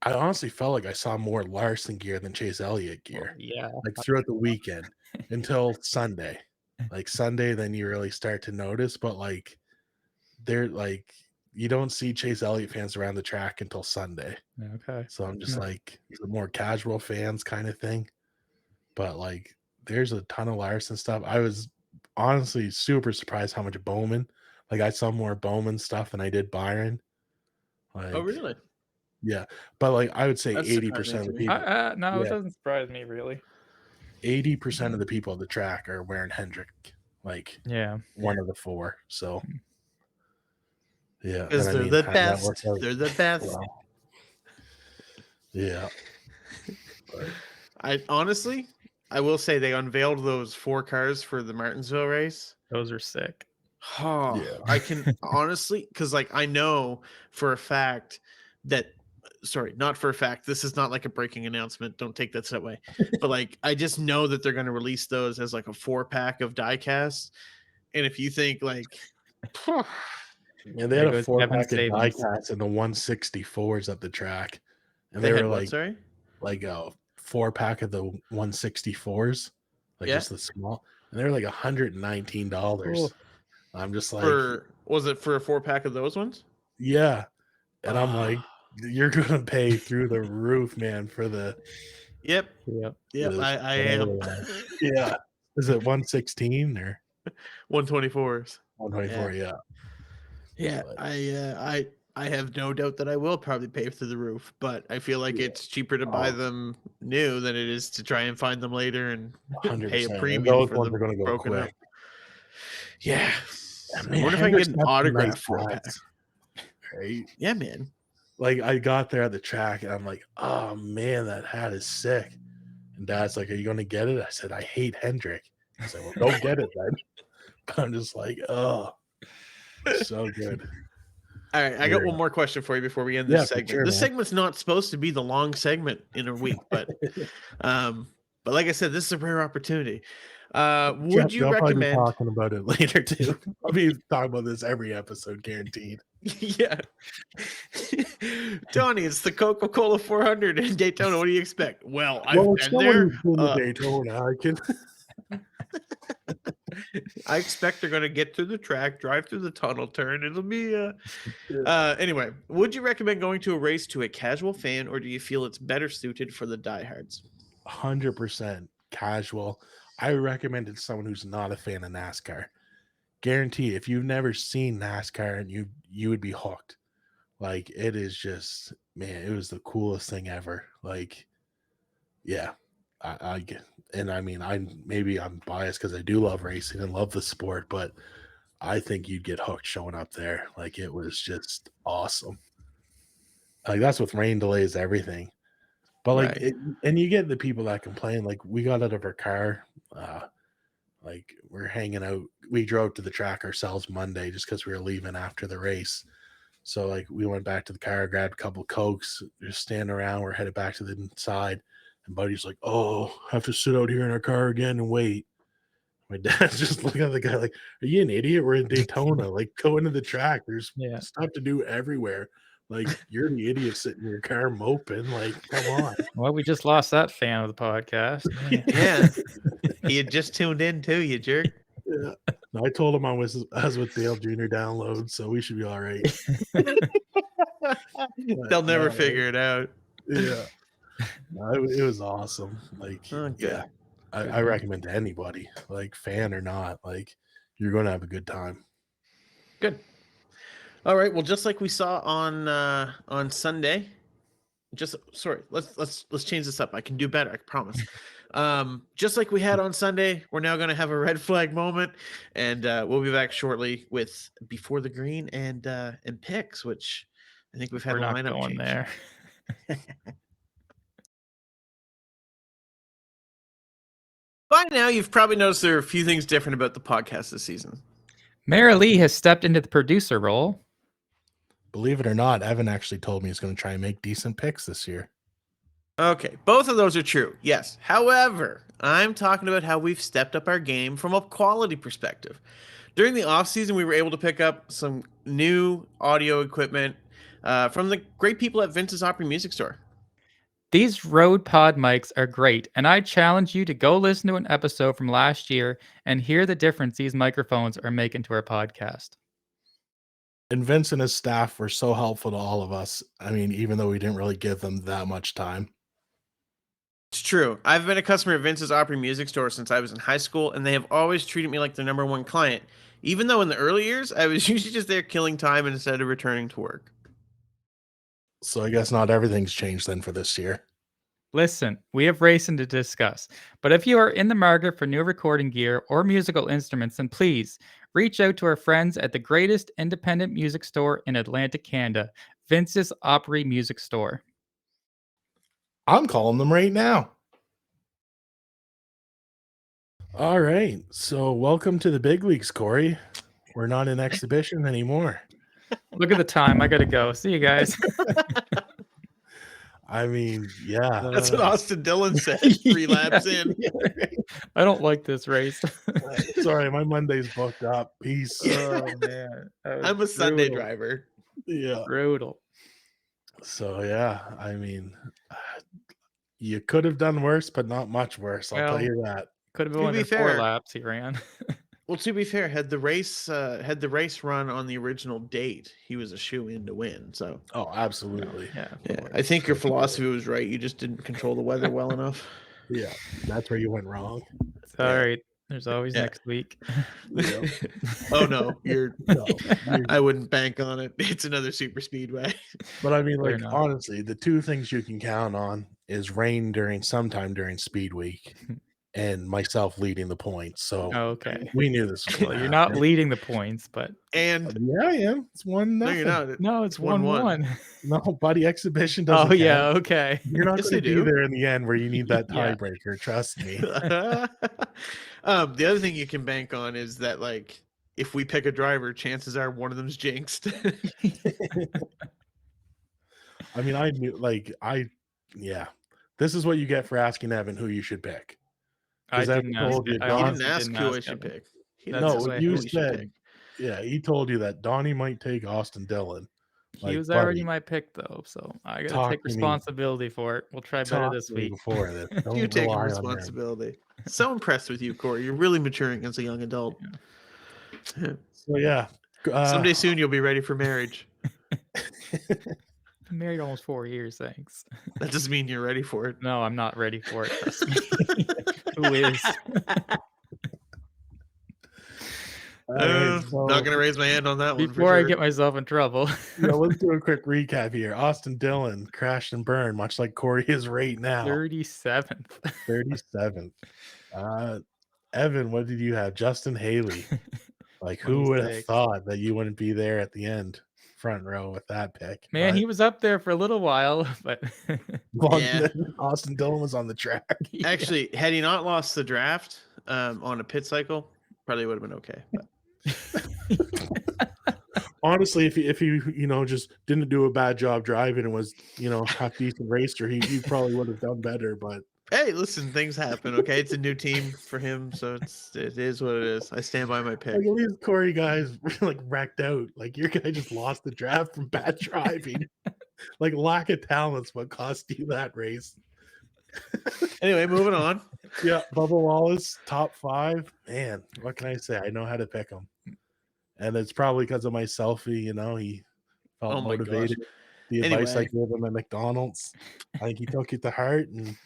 I honestly felt like I saw more Larson gear than Chase Elliott gear, Yeah. like throughout the weekend until Sunday. Like Sunday, then you really start to notice. But like, they're like, you don't see Chase Elliott fans around the track until Sunday. Okay. So I'm just Yeah. like the more casual fans kind of thing. But like there's a ton of Larson stuff. I was honestly super surprised how much Bowman. Like I saw more Bowman stuff than I did Byron. Like Oh, really? yeah. But like I would say That's 80% surprising of to the me. people. No, it Yeah. doesn't surprise me really. 80% of the people at the track are wearing Hendrick, like Yeah. one of the four. So Yeah, and Because I they're mean, the had that worked best. out They're the best. well. Yeah, but I honestly, I will say they unveiled those 4 cars for the Martinsville race. Those are sick. Oh, yeah, I can honestly, because like I know for a fact that, sorry, not for a fact. This is not like a breaking announcement. Don't take that that way. But like, I just know that they're going to release those as like a 4-pack of diecast. And if you think like, yeah, they There had a goes 4-pack Kevin's of savings. diecast and the 164s at the track, and they they had were what? Sorry. like a 4-pack of the 164s, like Yeah. just the small, and they were like $119. Oh, I'm just like, Was it for a 4-pack of those ones? yeah, and I'm like, Ah, you're gonna pay through the roof, man, for the yep. yep. Yep. this I whatever am. they are. Yeah, is it 116 or 124s. 124? Yeah. Yeah, Yeah. but I have no doubt that I will probably pay through the roof, but I feel like yeah, it's cheaper to buy oh, them new than it is to try and find them later and pay a 100%. And premium those for ones are them gonna go broken up. quick. Yeah. And I man, wonder if I can get Hendrick's an got some nice autograph 4-pack. hats, right? Yeah, man. Like I got there at the track and I'm like, oh man, that hat is sick. And Dad's like, are you gonna get it? I said, I hate Hendrick. I said, well, don't get it then. But I'm just like, oh, so good. All right, I got one more question for you before we end Yeah, this for segment. sure, This man. segment's not supposed to be the long segment in a week, but like I said, this is a rare opportunity. Would you I'll probably be recommend? talking about it later too. I'll be talking about this every episode, guaranteed. Yeah, Donnie, it's the Coca-Cola 400 in Daytona. What do you expect? Well, I've Well, been someone there. who's been to Daytona, I can. I expect they're going to get through the track, drive through the tunnel, turn. It'll be anyway. Would you recommend going to a race to a casual fan, or do you feel it's better suited for the diehards? 100% casual. I recommend it to someone who's not a fan of NASCAR. Guarantee, if you've never seen NASCAR, and you would be hooked. Like it is just, man, it was the coolest thing ever. Like, yeah, I get, and I mean, maybe I'm biased because I do love racing and love the sport, but I think you'd get hooked showing up there. Like it was just awesome. Like that's with rain delays, everything. But like, Right. and you get the people that complain. Like we got out of our car, like we're hanging out. We drove to the track ourselves Monday just because we were leaving after the race. So like we went back to the car, grabbed a couple of Cokes, just standing around. We're headed back to the inside, and Buddy's like, "Oh, I have to sit out here in our car again and wait." My dad's just looking at the guy like, "Are you an idiot? We're in Daytona. Like, go into the track. There's stuff to do everywhere. Like, you're the idiot sitting in your car moping. Like, come on." Well, we just lost that fan of the podcast. Yeah. He had just tuned in too, you jerk. Yeah. No, I told him I was with Dale Jr. download, so we should be all right. They'll never figure it out. Yeah. No, it was awesome. Like, yeah. I recommend to anybody, like fan or not, like you're going to have a good time. Good. All right. Well, just like we saw on Sunday, let's change this up. I can do better. I promise. Just like we had on Sunday, we're now going to have a red flag moment, and we'll be back shortly with Before the Green and picks, which I think we've had We're a not lineup going change. there. By now, you've probably noticed there are a few things different about the podcast this season. Mara Lee has stepped into the producer role. Believe it or not, Evan actually told me he's going to try and make decent picks this year. Okay, both of those are true. Yes. However, I'm talking about how we've stepped up our game from a quality perspective. During the off season, we were able to pick up some new audio equipment from the great people at Vince's Opry Music Store. These Rode Pod mics are great, and I challenge you to go listen to an episode from last year and hear the difference these microphones are making to our podcast. And Vince and his staff were so helpful to all of us. I mean, even though we didn't really give them that much time. It's true. I've been a customer of Vince's Opry Music Store since I was in high school, and they have always treated me like their number one client. Even though in the early years, I was usually just there killing time instead of returning to work. So I guess not everything's changed then for this year. Listen, we have racing to discuss, but if you are in the market for new recording gear or musical instruments, then please Reach out to our friends at the greatest independent music store in Atlantic Canada, Vince's Opry Music Store. I'm calling them right now. All right. So welcome to the big leagues, Corey. We're not in exhibition anymore. Look at the time. I got to go. See you guys. I mean, yeah. That's what Austin Dillon said 3 laps in. I don't like this race. Sorry, my Monday's booked up. Peace. Oh, man. I'm a Sunday driver. Yeah. Brutal. So, yeah, I mean, you could have done worse, but not much worse. I'll tell you that. Could have To only be been 4 fair- laps he ran. Well, to be fair, had the race run on the original date, he was a shoe-in to win. So, Oh, absolutely. Yeah. I think your philosophy was right. You just didn't control the weather well enough. Yeah, that's where you went wrong. It's all right. There's always Yeah. next week. Yep. Oh no, No, I wouldn't bank on it. It's another super speedway. but I mean, Fair like, enough. honestly, the 2 things you can count on is rain sometime during speed week and myself leading the points. So Okay. we knew this was Well, gonna you're not happen. leading the points, but And Yeah, I am. It's 1-0. no, you're not. no, it's 1-1. No, buddy, exhibition doesn't Oh, yeah. count. Okay. You're not Yes, going to they be do. there in the end where you need that Yeah. tiebreaker. Trust me. The other thing you can bank on is that, like, if we pick a driver, chances are one of them's jinxed. I mean, I knew, yeah. This is what you get for asking Evan who you should pick. I 'Cause Evan didn't ask told you it. I Don- He honestly didn't ask didn't who I ask should Evan. pick. He That's didn't No, ask the way who you we should said, pick. yeah, he told you that Donnie might take Austin Dillon. He Like, was already buddy, my pick, though, so I got talk to take to me. responsibility for it. We'll try better Talk this to me week. before this. Don't You taking rely on him. responsibility. So impressed with you, Corey. You're really maturing as a young adult. Yeah. So, yeah. Someday soon you'll be ready for marriage. Been married almost 4 years, thanks. That doesn't mean you're ready for it. No, I'm not ready for it. Trust me. Who is? All right, Not gonna raise my hand on that one. Before I get myself in trouble. let's do a quick recap here. Austin Dillon crashed and burned, much like Corey is right now. 37th. 37th. Evan, what did you have? Justin Haley. Like, who would have 26. thought that you wouldn't be there at the end, front row with that pick? Man, he was up there for a little while, but Yeah. Austin Dillon was on the track. Actually, had he not lost the draft on a pit cycle, probably would have been okay. But Honestly, if he just didn't do a bad job driving and was half decent racer, he probably would have done better. But hey, listen, things happen. Okay, it's a new team for him, so it is what it is. I stand by my pick. like, at least Corey guys like wrecked out. Like, your guy just lost the draft from bad driving. Like, lack of talent's what cost you that race. Anyway, moving on. Yeah, Bubba Wallace, top 5. Man, what can I say? I know how to pick him. And it's probably because of my selfie, he felt Oh my motivated. gosh. The advice I Anyway. gave him at McDonald's, I think he took it to heart and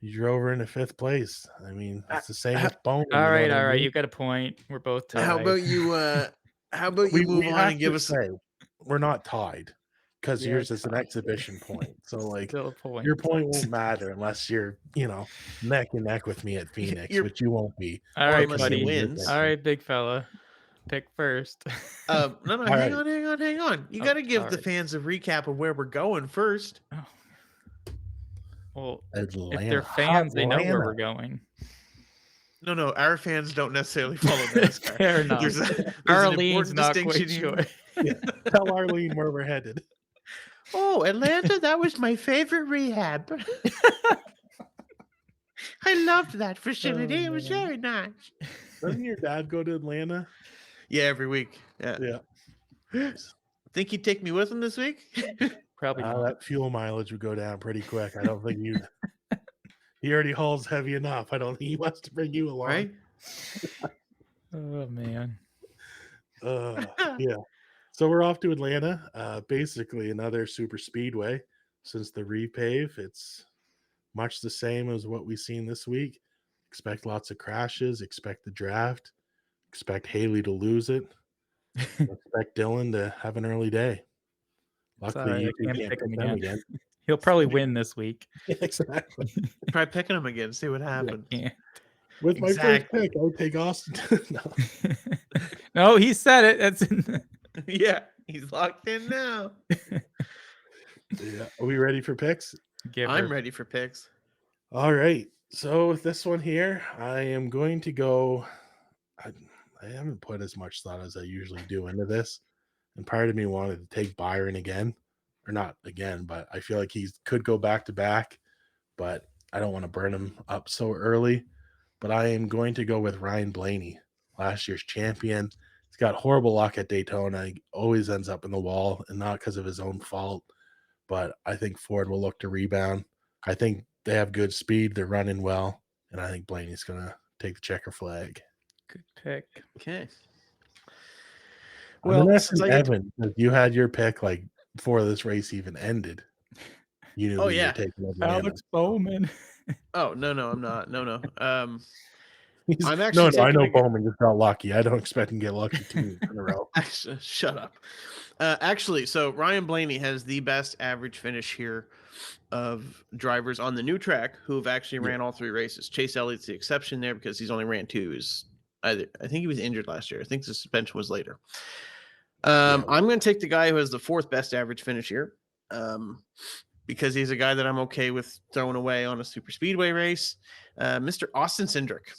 he drove her into 5th place. I mean, it's the same with Bowman. all right. You got a point. We're both tied. How about you? How about you We move on have and give to us? say we're not tied because Yeah, yours is an tied. exhibition point. So, like, Still a point. your point won't matter unless you're, neck and neck with me at Phoenix, You're- which you won't be. All Or right, unless he buddy. wins. All right, big fella. Pick first. No, All hang right. on. You Oh, got to give the sorry. fans a recap of where we're going first. Well, Atlanta. if they're fans, they know where Atlanta. we're going. No, our fans don't necessarily follow NASCAR. Fair enough. There's an Arlene's important not distinction quite here. sure. Tell Arlene where we're headed. Oh, Atlanta, that was my favorite rehab. I loved that facility. It was man. very nice. Doesn't your dad go to Atlanta? Yeah, every week. Yeah. Yeah. Think he'd take me with him this week? Probably not. That fuel mileage would go down pretty quick. I don't think you. He already hauls heavy enough. I don't think he wants to bring you along. Right? Oh man. Yeah. So we're off to Atlanta. Basically, another super speedway. Since the repave, it's much the same as what we've seen this week. Expect lots of crashes. Expect the draft. Expect Haley to lose it. Expect Dylan to have an early day. Luckily, Sorry, you I two can't can't pick pick him them again. again. He'll probably win this week. Exactly. Try picking him again, see what happens. Yeah. With my first Exactly. pick, I would take Austin. No. No, he said it. That's in Yeah, he's locked in now. Yeah. Are we ready for picks? Give I'm her. ready for picks. All right. So with this one here, I am going to go. I haven't put as much thought as I usually do into this. And part of me wanted to take Byron again. Or not again, but I feel like he could go back to back. But I don't want to burn him up so early. But I am going to go with Ryan Blaney, last year's champion. He's got horrible luck at Daytona. He always ends up in the wall, and not because of his own fault. But I think Ford will look to rebound. I think they have good speed. They're running well. And I think Blaney's going to take the checker flag. Good pick. Okay. Well, Well, since Evan, you had your pick like before this race even ended. You knew Oh, who you yeah. were taking Atlanta. Alex Bowman. Oh, no, I'm not. No. I'm No, actually I taking know a guy. Bowman just got lucky. I don't expect him to get lucky 2 weeks in a row. Actually, shut up. Actually, so Ryan Blaney has the best average finish here of drivers on the new track who have actually ran all 3 races. Chase Elliott's the exception there because he's only ran 2. I think he was injured last year. I think the suspension was later. I'm going to take the guy who has the 4th best average finish here, because he's a guy that I'm okay with throwing away on a super speedway race. Mr. Austin Cindric.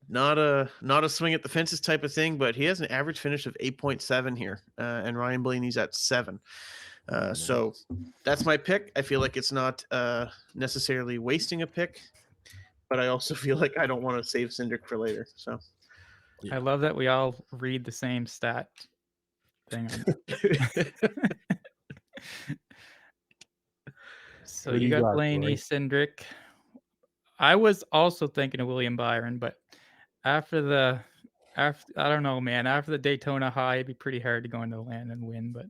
Not a swing at the fences type of thing, but he has an average finish of 8.7 here, and Ryan Blaney's at 7. So that's my pick. I feel like it's not necessarily wasting a pick, but I also feel like I don't want to save Cindric for later. So I love that we all read the same stat thing. So What do you you got got, Blaney, Corey? Cindric. I was also thinking of William Byron, but after I don't know, man. After the Daytona high, it'd be pretty hard to go into the land and win. But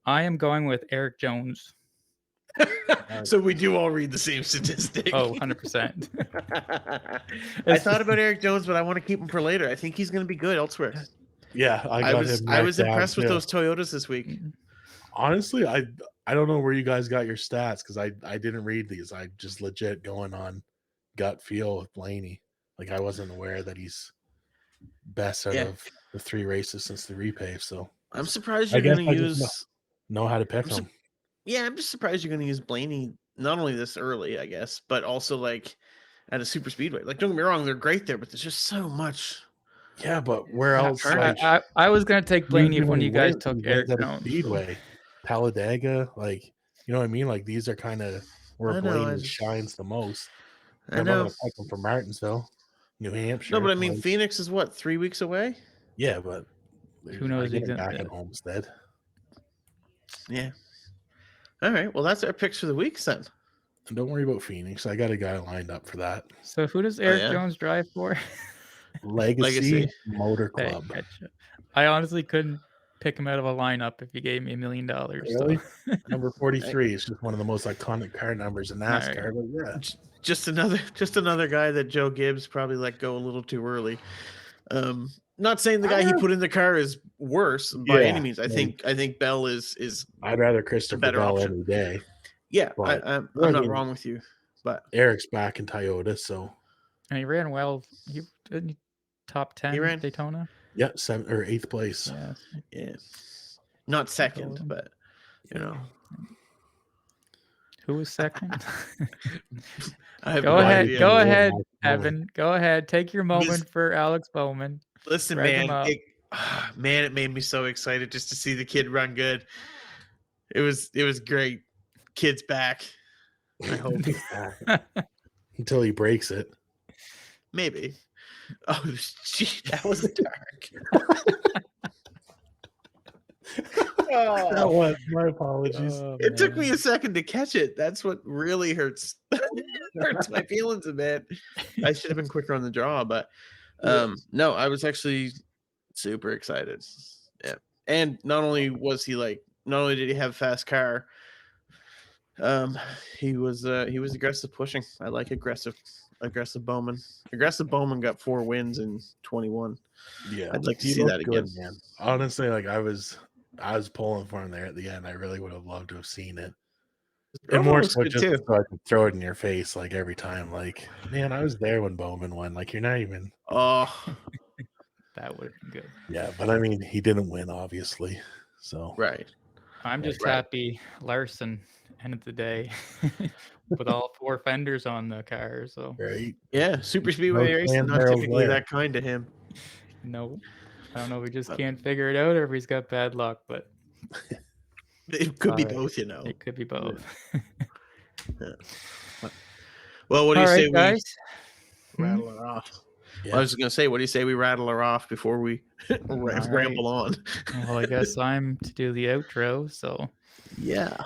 I am going with Eric Jones. so we do all read the same statistic. Oh, 100%. I thought about Eric Jones, but I want to keep him for later. I think he's going to be good elsewhere. Yeah, I was impressed with those Toyotas this week. Honestly, I don't know where you guys got your stats because I didn't read these. I just legit going on gut feel with Blaney. Like I wasn't aware that he's best out of the 3 races since the repave. So I'm surprised you're going to use know how to pick him. Yeah, I'm just surprised you're going to use Blaney not only this early, I guess, but also like at a super speedway. Like, don't get me wrong, they're great there, but there's just so much. Yeah, but where else? I was going to take Blaney if one of you guys took Eric Jones. Speedway, Talladega, like you know what I mean. Like these are kind of where Blaney shines the most. I'm not going to pick him from Martinsville, New Hampshire. No, but I mean, Phoenix is what, 3 weeks away? Yeah, but who knows? He's back at Homestead. Yeah. All right. Well, that's our picks for the week, then. And don't worry about Phoenix. I got a guy lined up for that. So who does Eric Jones drive for? Legacy Motor Club. I honestly couldn't pick him out of a lineup if you gave me $1 million. Really? So. Number 43 is just one of the most iconic car numbers in NASCAR. Right. But yeah. Just another guy that Joe Gibbs probably let go a little too early. Not saying the guy he put in the car is worse by any means. I think Bell is I'd rather Christopher Bell option any day. Yeah, I'm not wrong with you. But Eric's back in Toyota, so and he ran well. He didn't top 10 he ran Daytona. Yeah, 7th or 8th place. Yeah. Not second, but you know. Who was second? Go ahead, Evan. Go ahead. Take your moment for Alex Bowman. Listen, man, it made me so excited just to see the kid run good. It was great. Kid's back. I hope until he breaks it. Maybe. Oh, gee, that was dark. That was my apologies. It took me a second to catch it. That's what really hurts my feelings a bit. I should have been quicker on the draw, but no, I was actually super excited. Yeah. And not only did he have a fast car, he was aggressive pushing. I like aggressive Bowman. Aggressive Bowman got 4 wins in 21. Yeah. I'd like to see that again. Man. Honestly, like I was pulling for him there at the end. I really would have loved to have seen it. And more looks so good just too. so I can throw it in your face like every time. Like, man, I was there when Bowman won. Like, you're not even. Oh, That would have been good. Yeah, but I mean, he didn't win, obviously. So right. I'm just Right. happy Larson ended the day with all 4 fenders on the car. So right. Yeah, super speedway No racing, sand not barrels typically there. that kind to him. no, I don't know if we just Uh, can't figure it out or if he's got bad luck, but It could be all right. both, you know. It could be both. Well, what do All you say right, guys. we rattle her off? Yeah. Well, I was going to say, what do you say we rattle her off before we All right. ramble on? Well, I guess I'm to do the outro. So Yeah.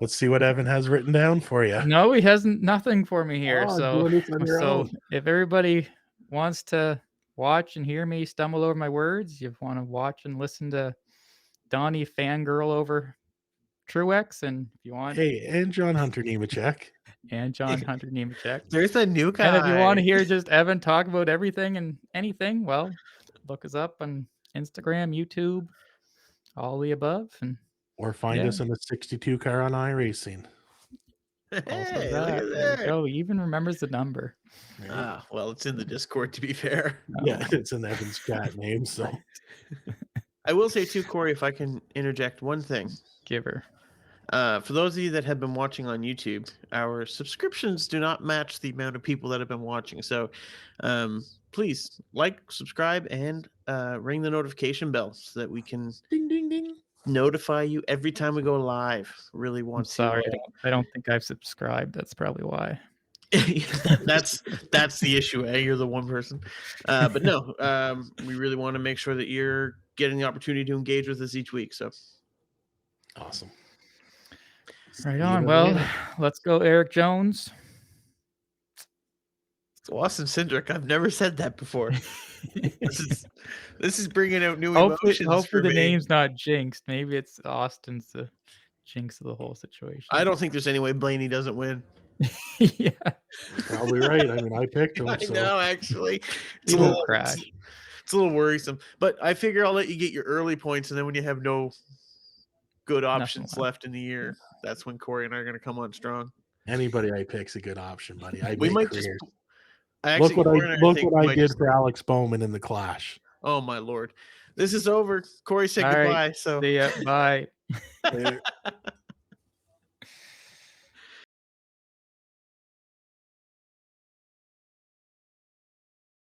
Let's see what Evan has written down for you. no, he hasn't nothing for me here. Oh, So doing this on your own. if everybody wants to watch and hear me stumble over my words, you want to watch and listen to Donnie fangirl over Truex, and if you want, Hey, and John Hunter Nemechek. and John Hunter Nemechek. There's a new guy. And if you want to hear just Evan talk about everything and anything, well, look us up on Instagram, YouTube, all the above, and Or find Yeah. us in the 62 car on iRacing. also Hey, that. look at There you that. go. He even remembers the number. Right? Ah, well, it's in the Discord, to be fair. Yeah, Oh, it's in Evan's chat name. So I will say, too, Corey, if I can interject one thing. giver. For those of you that have been watching on YouTube, our subscriptions do not match the amount of people that have been watching. So please like, subscribe, and ring the notification bell so that we can ding ding ding. notify you every time we go live. Really I'm want sorry. to. I don't think I've subscribed. That's probably why. That's the issue. You're the one person. But no, we really want to make sure that you're getting the opportunity to engage with us each week. So Awesome. Right See on. you Well, later. let's go, Eric Jones. it's Austin Cindric. I've never said that before. This is bringing out new emotions for Hopefully the me. name's not jinxed. Maybe it's Austin's the jinx of the whole situation. I don't think there's any way Blaney doesn't win. Yeah. Probably right. I mean, I picked him. I So know, actually. It's He a won't little crash. It's a little worrisome. But I figure I'll let you get your early points, and then when you have no good options left. left in the year, that's when Corey and I are going to come on strong. anybody I pick's a good option, buddy. I We make might careers. just actually, Look what Corey and I I think we might did just- for Alex Bowman in the Clash. Oh my lord, this is over. Corey said All right. goodbye. So See ya. Bye. Later.